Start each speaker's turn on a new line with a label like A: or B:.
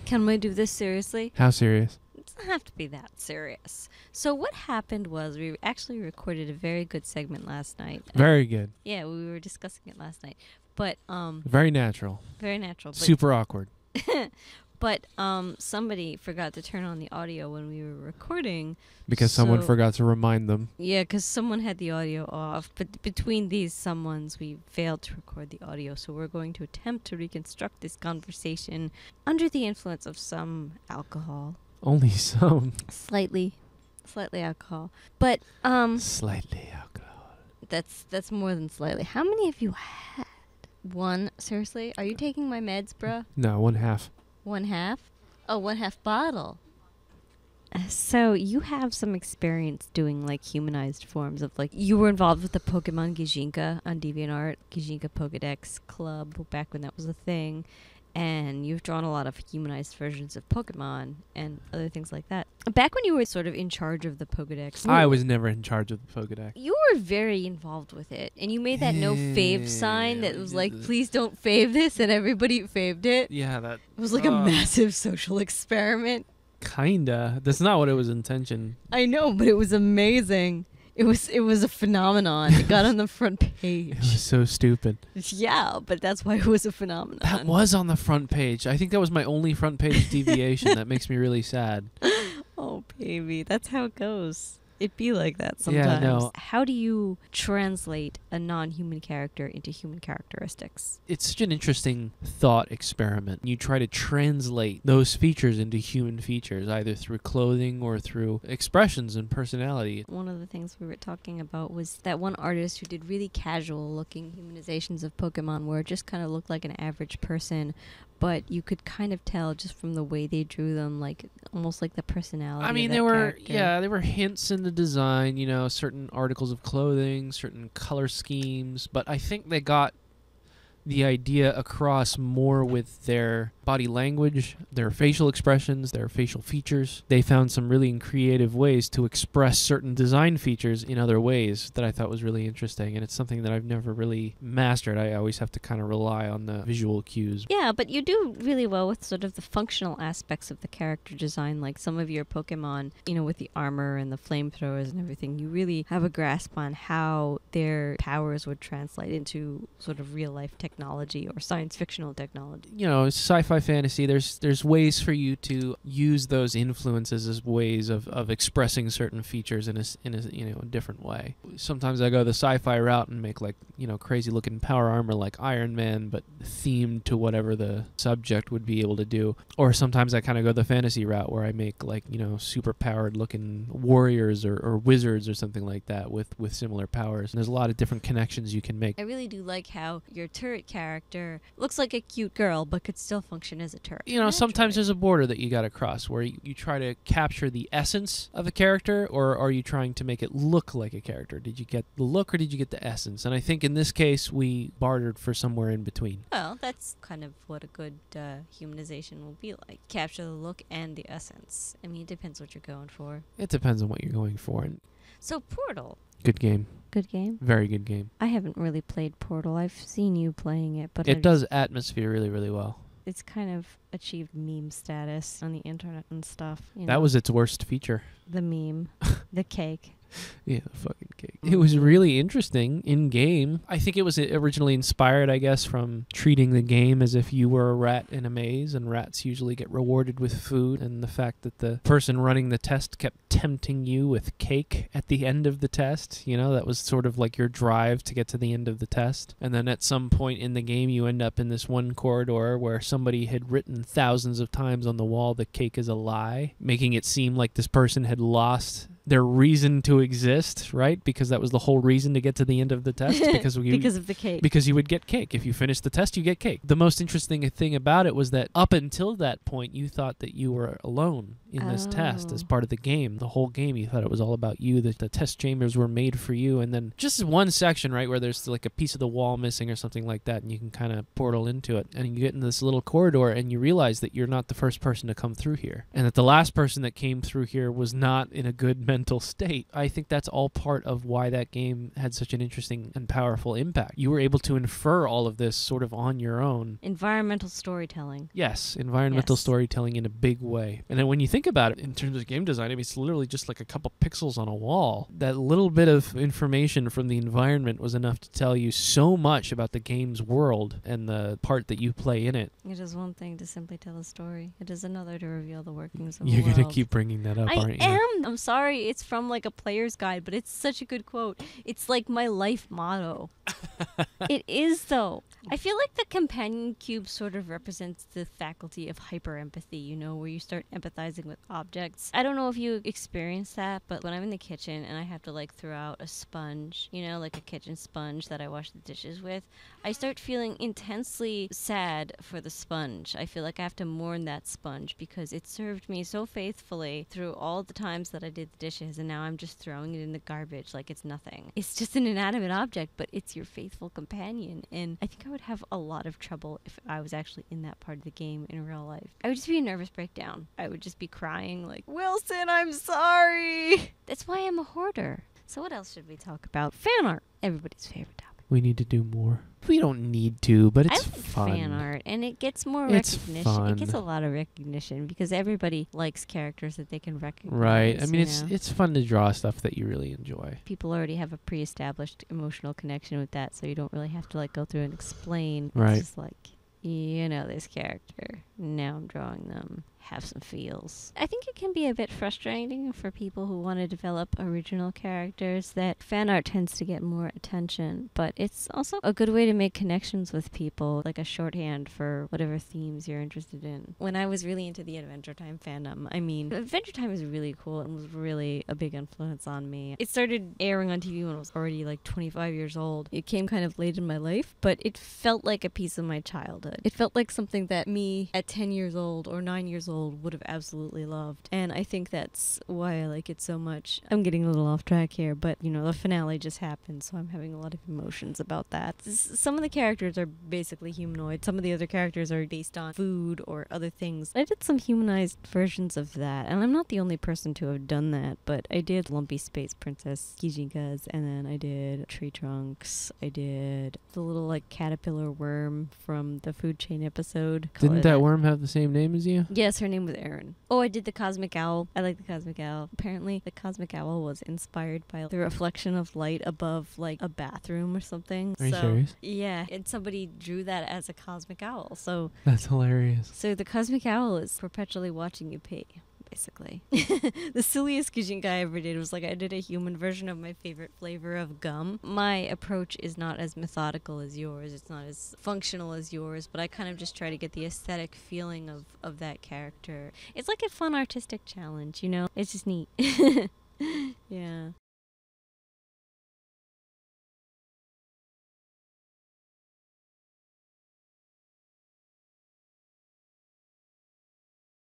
A: Can we do this seriously?
B: How serious?
A: It doesn't have to be that serious. So what happened was we actually recorded a very good segment last night.
B: Very good.
A: Yeah, we were discussing it last night. But
B: Very natural.
A: very natural. But
B: Super awkward.
A: But somebody forgot to turn on the audio when we were recording.
B: Because someone
A: So-
B: forgot to remind them.
A: Yeah, because someone had the audio off. But between these someones, we failed to record the audio. So we're going to attempt to reconstruct this conversation under the influence of some alcohol.
B: Only some.
A: Slightly alcohol. But
B: Slightly alcohol.
A: that's more than slightly. How many have you had? One? Seriously? Are you taking my meds, bruh?
B: No, 1/2.
A: 1/2? Oh, 1/2 bottle. So you have some experience doing like humanized forms of like you were involved with the Pokemon Gijinka on DeviantArt, Gijinka Pokedex Club back when that was a thing, and you've drawn a lot of humanized versions of Pokemon and other things like that. Back when you were sort of in charge of the Pokedex,
B: I was never in charge of the Pokedex.
A: you were very involved with it, and you made that no fave sign that
B: we
A: was
B: did
A: like,
B: this.
A: please don't fave this, and everybody faved it.
B: Yeah, that...
A: It was like a massive social experiment.
B: Kinda. That's not what it was intention.
A: I know, but it was amazing. It was a phenomenon. It got on the front page.
B: It was so stupid.
A: Yeah, but that's why it was a phenomenon.
B: That was on the front page. I think that was my only front page deviation. That makes me really sad.
A: Oh, baby, that's how it goes. It be like that sometimes.
B: Yeah, no.
A: How do you translate a non-human character into human characteristics?
B: It's such an interesting thought experiment. You try to translate those features into human features, either through clothing or through expressions and personality.
A: One of the things we were talking about was that one artist who did really casual-looking humanizations of Pokemon where it just kind of looked like an average person, but you could kind of tell just from the way they drew them, like almost like the personality.
B: I mean,
A: of
B: there
A: that
B: were
A: character.
B: there were hints in the design, you know, certain articles of clothing, certain color schemes, but I think they got the idea across more with their body language, their facial expressions, their facial features. They found some really creative ways to express certain design features in other ways that I thought was really interesting, and it's something that I've never really mastered. I always have to kind of rely on the visual cues.
A: Yeah, but you do really well with sort of the functional aspects of the character design, like some of your Pokemon, you know, with the armor and the flamethrowers and everything. You really have a grasp on how their powers would translate into sort of real-life technology or science-fictional technology.
B: You know, sci-fi fantasy, there's ways for you to use those influences as ways of expressing certain features in a you know, a different way. Sometimes I go the sci-fi route and make, like, you know, crazy looking power armor like Iron Man, but themed to whatever the subject would be able to do. Or sometimes I kind of go the fantasy route where I make, like, you know, super powered looking warriors or wizards or something like that with similar powers. And there's a lot of different connections you can make.
A: I really do like how your turret character looks like a cute girl, but could still function as a turret.
B: You know, sometimes there's a border that you got to cross where you try to capture the essence of a character, or are you trying to make it look like a character? Did you get the look or did you get the essence? And I think in this case, we bartered for somewhere in between.
A: Well, that's kind of what a good humanization will be like. Capture the look and the essence. I mean, it depends what you're going for.
B: It depends on what you're going for. And
A: So Portal.
B: good game.
A: Good game.
B: Very good game.
A: I haven't really played Portal. I've seen you playing it, but
B: It does atmosphere really, really well.
A: It's kind of achieved meme status on the internet and stuff. You
B: That
A: know,
B: was its worst feature.
A: the meme, the cake.
B: Yeah, the fucking cake. It was really interesting in game. I think it was originally inspired, I guess, from treating the game as if you were a rat in a maze, and rats usually get rewarded with food, and the fact that the person running the test kept tempting you with cake at the end of the test, you know, that was sort of like your drive to get to the end of the test. And then at some point in the game, you end up in this one corridor where somebody had written thousands of times on the wall, "The cake is a lie," making it seem like this person had lost their reason to exist, right? Because that was the whole reason to get to the end of the test. Because
A: of the cake.
B: Because you would get cake. If you finished the test, you get cake. The most interesting thing about it was that up until that point, you thought that you were alone in this test as part of the game. The whole game, you thought it was all about you. The test chambers were made for you. And then just one section, right, where there's like a piece of the wall missing or something like that, and you can kind of portal into it. And you get in this little corridor, and you realize that you're not the first person to come through here. And that the last person that came through here was not in a good mental mental state. I think that's all part of why that game had such an interesting and powerful impact. You were able to infer all of this sort of on your own.
A: Environmental storytelling.
B: Yes, environmental
A: Yes.
B: storytelling in a big way. And then when you think about it in terms of game design, I mean, it's literally just like a couple pixels on a wall. That little bit of information from the environment was enough to tell you so much about the game's world and the part that you play in it.
A: It is one thing to simply tell a story. It is another to reveal the workings of
B: You're
A: the world.
B: going to keep bringing that up,
A: I
B: aren't you?
A: am. I'm sorry. It's from like a player's guide, but it's such a good quote. It's like my life motto. It is, though. I feel like the companion cube sort of represents the faculty of hyper empathy, you know, where you start empathizing with objects. I don't know if you experience that, but when I'm in the kitchen and I have to like throw out a sponge, you know, like a kitchen sponge that I wash the dishes with, I start feeling intensely sad for the sponge. I feel like I have to mourn that sponge because it served me so faithfully through all the times that I did the dishes, and now I'm just throwing it in the garbage like it's nothing. It's just an inanimate object, but it's your faithful companion, and I think I would have a lot of trouble if I was actually in that part of the game in real life. I would just be a nervous breakdown. I would just be crying like, Wilson, I'm sorry. That's why I'm a hoarder. So what else should we talk about? Fan art. Everybody's favorite topic.
B: We need to do more. We don't need to, but it's
A: I like
B: fun.
A: fan art, and it gets more
B: It's
A: recognition.
B: fun.
A: It gets a lot of recognition because everybody likes characters that they can recognize.
B: Right. I mean,
A: you
B: it's
A: know?
B: it's fun to draw stuff that you really enjoy.
A: People already have a pre-established emotional connection with that, so you don't really have to like go through and explain.
B: Right.
A: It's just like, you know, this character. Now I'm drawing them. Have some feels. I think it can be a bit frustrating for people who want to develop original characters that fan art tends to get more attention, but it's also a good way to make connections with people, like a shorthand for whatever themes you're interested in. When I was really into the Adventure Time fandom, I mean, Adventure Time is really cool and was really a big influence on me. It started airing on TV when I was already like 25 years old. It came kind of late in my life, but it felt like a piece of my childhood. It felt like something that me at 10 years old or 9 years old would have absolutely loved, and I think that's why I like it so much. I'm getting a little off track here, but you know, the finale just happened, so I'm having a lot of emotions about that. Some of the characters are basically humanoid, some of the other characters are based on food or other things. I did some humanized versions of that, and I'm not the only person to have done that, but I did Lumpy Space Princess Kijinkas, and then I did Tree Trunks, I did the little like caterpillar worm from the Food Chain episode.
B: Didn't that worm have the same name as you?
A: Yes, her name was Jerin. Oh, I did the Cosmic Owl. I like the Cosmic Owl. Apparently, the Cosmic Owl was inspired by the reflection of light above, like, a bathroom or something.
B: Are you serious?
A: Yeah, and somebody drew that as a Cosmic Owl. So
B: That's hilarious.
A: the Cosmic Owl is perpetually watching you pee. Basically. The silliest Kijinka I ever did was like I did a human version of my favorite flavor of gum. My approach is not as methodical as yours. It's not as functional as yours, but I kind of just try to get the aesthetic feeling of that character. It's like a fun artistic challenge, you know? It's just neat. Yeah.